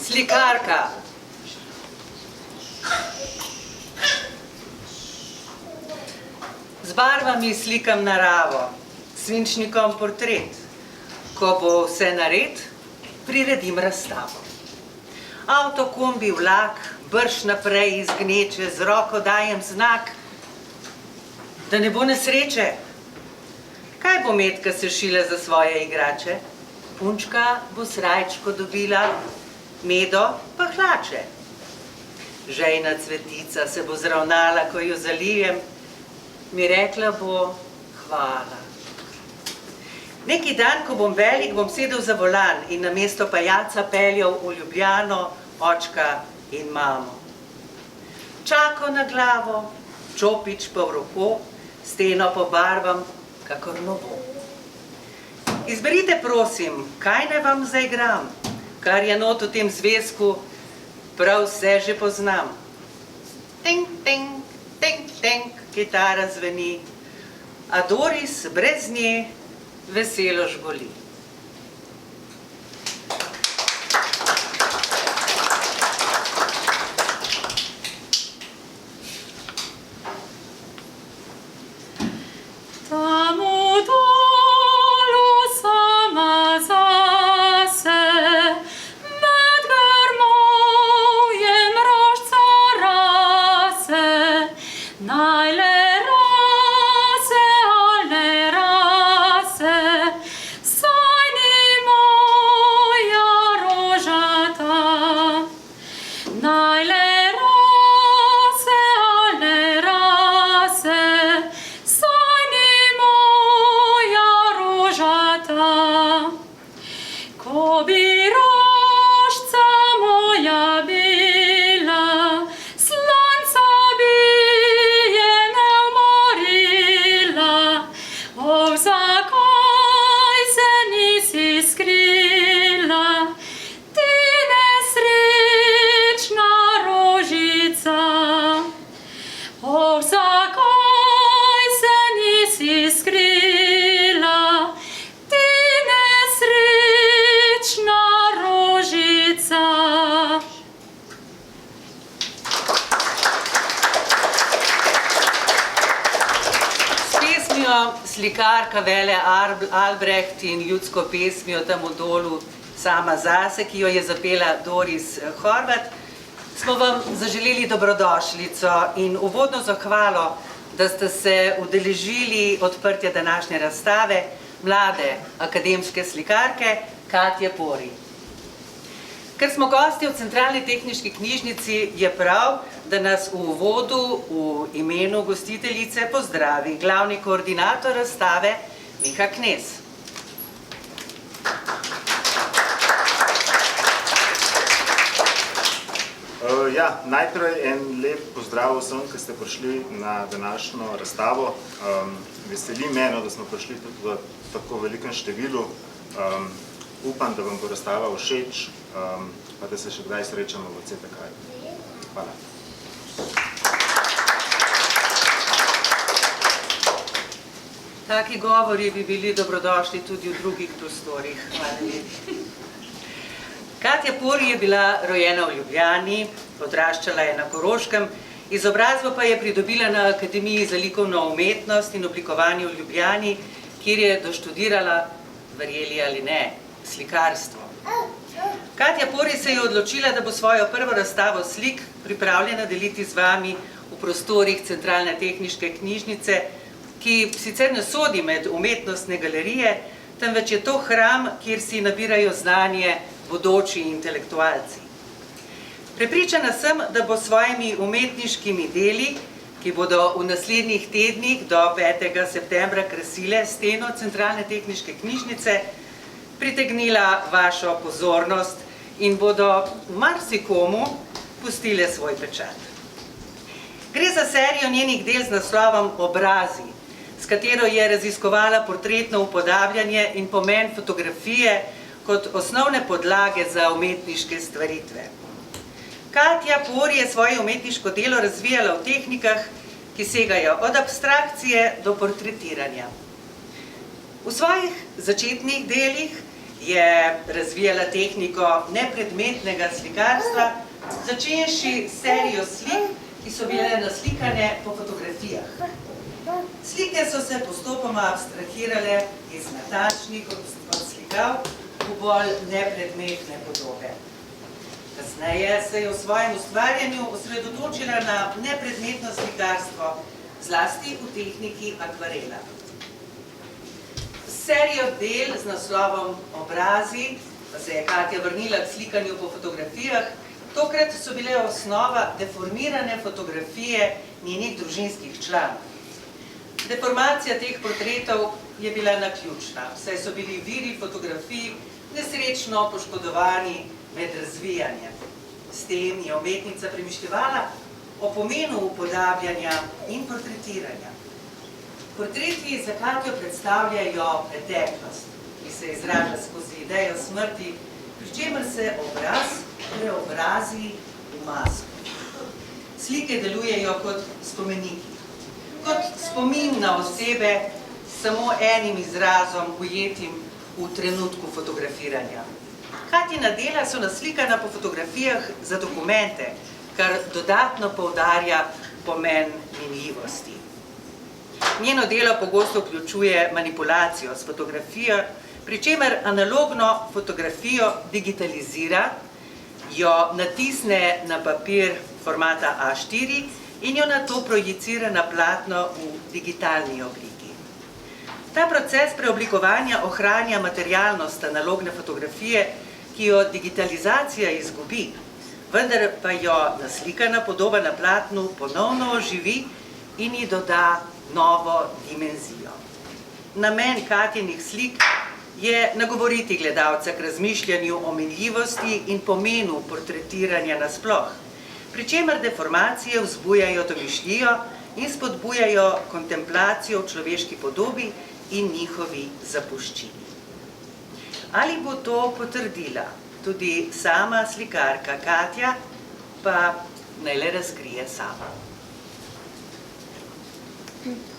Slikarka. Z barvami slikam naravo, s svinčnikom portret. Ko bo vse nared, priredim razstavo. Avto, kombi, vlak, brž naprej iz gneče, z roko dajem znak, da ne bo nesreče. Kaj bo Metka sešila za svoje igrače? Punčka bo srajčko dobila, Medo pa hlače. Žejna cvetica se bo zravnala, ko jo zalijem, mi rekla bo hvala. Neki dan, ko bom velik, bom sedel za volan in namesto pajaca peljal v Ljubljano očka in mamo. Čako na glavo, čopič pa v roko, steno pobarvam kakor novo. Izberite, prosim, kaj naj vam zaigram, kar je not v tem zvezku, prav vse že poznam. Teng, teng, teng, teng, kitara zveni, a Doris brez nje veselo žgoli. Slikarka Vele Albrecht in ljudsko pesmijo Tam v dolu Sama zase, ki jo je zapela Doris Horvat, smo vam zaželeli dobrodošlico in uvodno zahvalo, da ste se udeležili odprtja današnje razstave mlade akademske slikarke Katje Pori. Ker smo gosti v Centralni tehniški knjižnici, je prav, da nas v uvodu v imenu gostiteljice pozdravi glavni koordinator razstave Miha Knez. Najprej en lep pozdrav vsem, ki ste prišli na današnjo razstavo. Veseli me, da smo prišli tudi v tako velikem številu. Upam, da vam bo razstava všeč, pa da se še kdaj srečamo v CTK. Hvala. Taki govori bi bili dobrodošli tudi v drugih prostorih. Hvala lepa. Katja Pori je bila rojena v Ljubljani, odraščala je na Koroškem, izobrazbo pa je pridobila na Akademiji za likovno umetnost in oblikovanje v Ljubljani, kjer je doštudirala, verjeli ali ne, slikarstvo. Katja Pori se je odločila, da bo svojo prvo razstavo slik pripravljena deliti z vami v prostorih Centralne tehniške knjižnice, ki sicer ne sodi med umetnostne galerije, temveč je to hram, kjer si nabirajo znanje bodoči intelektualci. Prepričana sem, da bo s svojimi umetniškimi deli, ki bodo v naslednjih tednih do 5. septembra krasile steno Centralne tehniške knjižnice, pritegnila vašo pozornost in bodo marsikomu pustile svoj pečat. Gre za serijo njenih del z naslovom Obrazi, s katero je raziskovala portretno upodabljanje in pomen fotografije kot osnovne podlage za umetniške stvaritve. Katja Pori je svoje umetniško delo razvijala v tehnikah, ki segajo od abstrakcije do portretiranja. V svojih začetnih delih je razvijala tehniko nepredmetnega slikarstva, začenši serijo slik, ki so bile naslikane po fotografijah. Slike so se postopoma abstrahirale iz natančnih odslikav v bolj nepredmetne podobe. Kasneje se je v svojem ustvarjanju osredotočila na nepredmetno slikarstvo, zlasti v tehniki akvarela. Serijo del z naslovom Obrazi pa se je Katja vrnila k slikanju po fotografijah. Tokrat so bile osnova deformirane fotografije njenih družinskih članov. Deformacija teh portretov je bila naključna, saj so bili viri fotografij nesrečno poškodovani med razvijanjem. S tem je umetnica premišljevala o pomenu upodabljanja in portretiranja. Portreti za Katjo predstavljajo preteklost, ki se izraža skozi idejo smrti, pri čemer se obraz preobrazi v masko. Slike delujejo kot spomeniki, kot spomin na osebe s samo enim izrazom ujetim v trenutku fotografiranja. Katjina dela so naslikana po fotografijah za dokumente, kar dodatno poudarja pomen minljivosti. Njeno delo pogosto vključuje manipulacijo s fotografijo, pri čemer analogno fotografijo digitalizira, jo natisne na papir formata A4 in jo nato projicira na platno v digitalni obliki. Ta proces preoblikovanja ohranja materialnost analogne fotografije, ki jo digitalizacija izgubi, vendar pa jo naslikana podoba na platnu ponovno oživi in ji doda novo dimenzijo. Namen Katjinih slik je nagovoriti gledalca k razmišljanju o minljivosti in pomenu portretiranja nasploh, pri čemer deformacije vzbujajo domišljijo in spodbujajo kontemplacijo v človeški podobi in njihovi zapuščini. Ali bo to potrdila tudi sama slikarka Katja, pa naj le razkrije sama.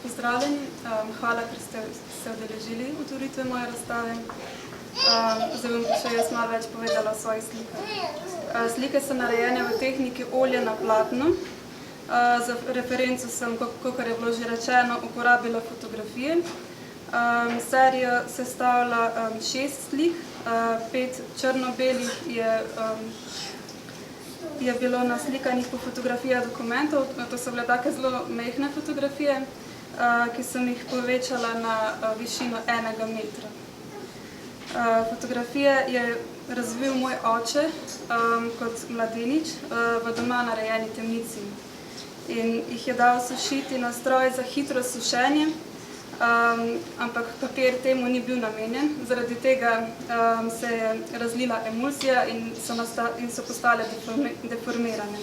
Pozdravljeni, hvala, ker ste se udeležili otvoritve moje razstave. Zdaj bom še jaz malo več povedala o svojih slikah. Slike so narejene v tehniki olja na platnu. Za referenco sem, kakor je bilo že rečeno, uporabila fotografije. Serijo sestavlja 6 slik, 5 črno-belih je bilo naslikanih po fotografijah dokumentov. To so bile take zelo majhne fotografije, ki sem jih povečala na višino 1 metra. Fotografije je razvil moj oče kot mladenič v doma narejeni temnici in jih je dal sušiti na stroj za hitro sušenje, ampak papir temu ni bil namenjen. Zaradi tega se je razlila emulsija in so postale deformirane.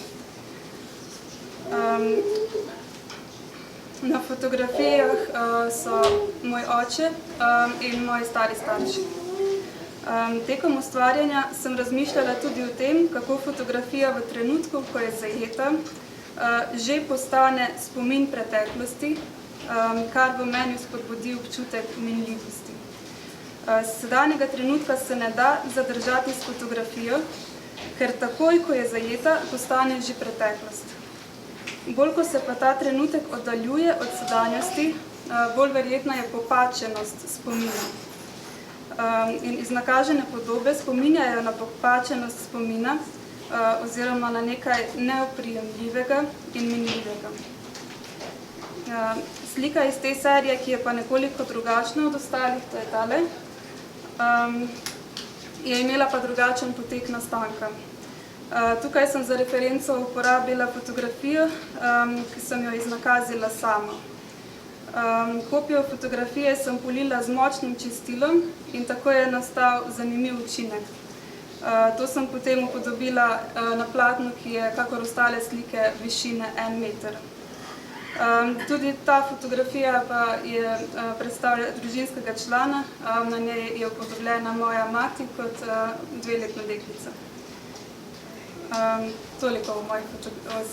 Na fotografijah so moj oče in moji stari starši. Tekom ustvarjanja sem razmišljala tudi o tem, kako fotografija v trenutku, ko je zajeta, že postane spomin preteklosti, kar v meni spodbudi občutek minljivosti. Sedanjega trenutka se ne da zadržati s fotografijo, ker takoj, ko je zajeta, postane že preteklost. Bolj, ko se pa ta trenutek oddaljuje od sedanjosti, bolj verjetna je popačenost spomina. In iznakažene podobe spominjajo na popačenost spomina oziroma na nekaj neoprijemljivega in minljivega. Slika iz te serije, ki je pa nekoliko drugačna od ostalih, to je tale, je imela pa drugačen potek nastanka. Tukaj sem za referenco uporabila fotografijo, ki sem jo iznakazila sama. Kopijo fotografije sem polila z močnim čistilom in tako je nastal zanimiv učinek. To sem potem upodobila na platnu, ki je, kakor ostale slike, višine 1 meter. Tudi ta fotografija pa je predstavlja družinskega člana, na njej je upodobljena moja mati kot 2-letna deklica. Toliko o mojih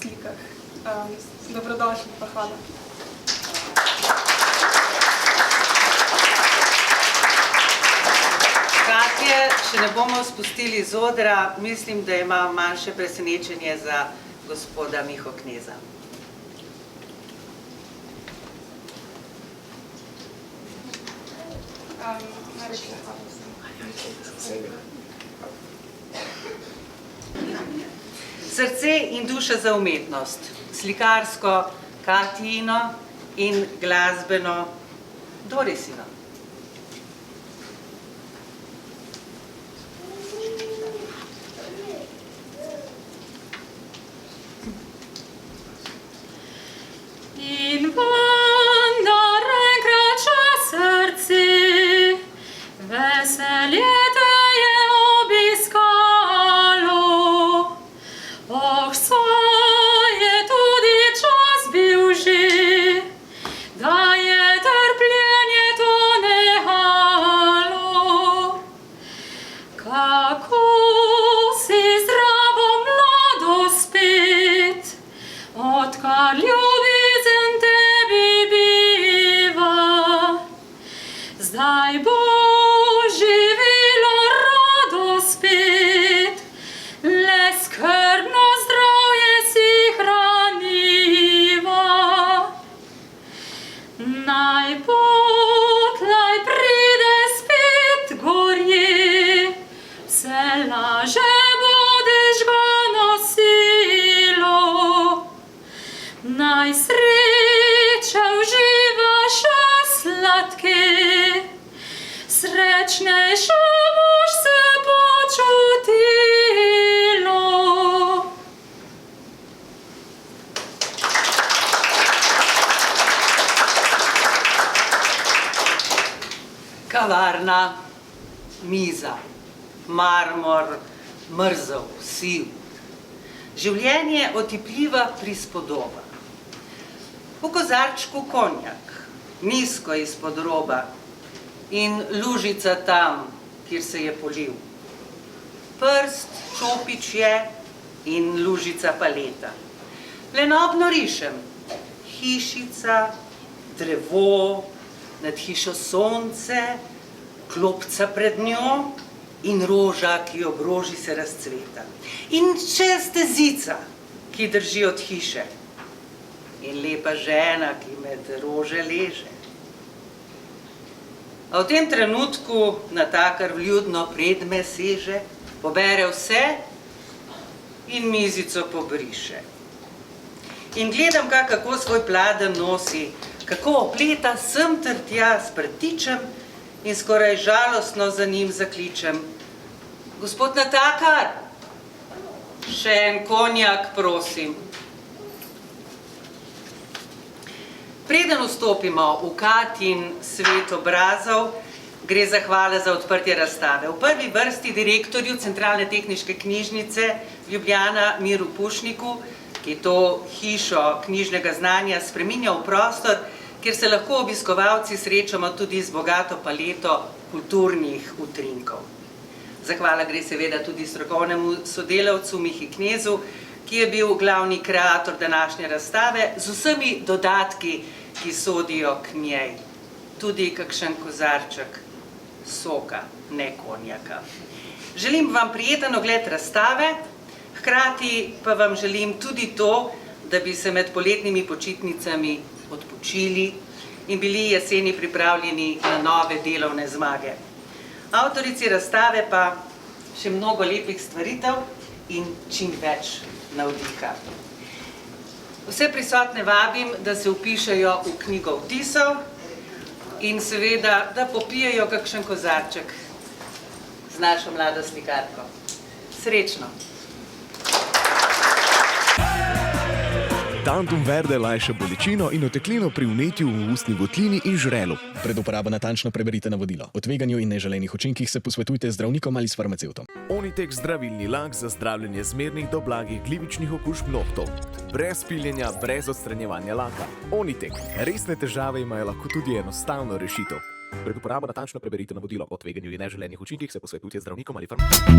slikah. Dobrodošli, pa hvala. Katja Katje še ne bomo spustili z odra, mislim, da ima manjše presenečenje za gospoda Miho Kneza. Srce in duša za umetnost, slikarsko Katjino in glasbeno Dorisino. In vendar enkrat srce veselje te je obiskalo. Oh, saj je tudi čas bil že, da je trpljenje to nehalo. Kako si zdravo mlado spet, odkar ljubezen tebi biva. Zdaj bo živelo rado spet, le skrbno zdravje si hraniva. Naj potlej pride spet gorje, vse laže bodež ga nosilo. Naj sreče uživaš sladke, srečnejša boš se počutilo. Kavarna, miza, marmor, mrzel, siv. Življenje otipljiva prispodoba. V kozarčku konjak, nizko izpod roba in lužica tam, kjer se je polil. Prst, čopič je in lužica paleta. Lenobno rišem, hišica, drevo, nad hišo sonce, klopca pred njo in roža, ki ob roži se razcveta. In še stezica, ki drži od hiše. In lepa žena, ki med rože leže. A v tem trenutku natakar vljudno predme seže, pobere vse in mizico pobriše. In gledam ga, kako svoj pladenj nosi, kako opleta sem ter tja s prtičem in skoraj žalostno za njim zakličem. Gospod natakar, še en konjak, prosim. Preden vstopimo v Katjin svet obrazov, gre zahvala za odprtje razstave. V prvi vrsti direktorju Centralne tehniške knjižnice Ljubljana Miru Pušniku, ki to hišo knjižnega znanja spreminja v prostor, kjer se lahko obiskovalci srečamo tudi z bogato paleto kulturnih utrinkov. Zahvala gre seveda tudi strokovnemu sodelavcu Mihi Knezu, ki je bil glavni kreator današnje razstave z vsemi dodatki, ki sodijo k njej. Tudi kakšen kozarček soka, ne konjaka. Želim vam prijeten ogled razstave, hkrati pa vam želim tudi to, da bi se med poletnimi počitnicami odpočili in bili jeseni pripravljeni na nove delovne zmage. Avtorici razstave pa še mnogo lepih stvaritev in čim več navdiha. Vse prisotne vabim, da se vpišejo v knjigo vtisov in seveda, da popijejo kakšen kozarček z našo mlado slikarko. Srečno! Tantum Verde lajša bolečino in oteklino pri vnetju v ustni votlini in žrelu. Pred uporabo natančno preberite navodilo. O tveganju in neželenih učinkih se posvetujte z zdravnikom ali s farmacevtom. Onitek zdravilni lak za zdravljenje zmernih do blagih glivičnih okužb nohtov. Brez piljenja, brez odstranjevanja laka. Onitek. Resne težave imajo lahko tudi enostavno rešitev. Pred uporabo natančno preberite navodilo. O tveganju in neželenih učinkih se posvetujte z zdravnikom ali farmacevtom.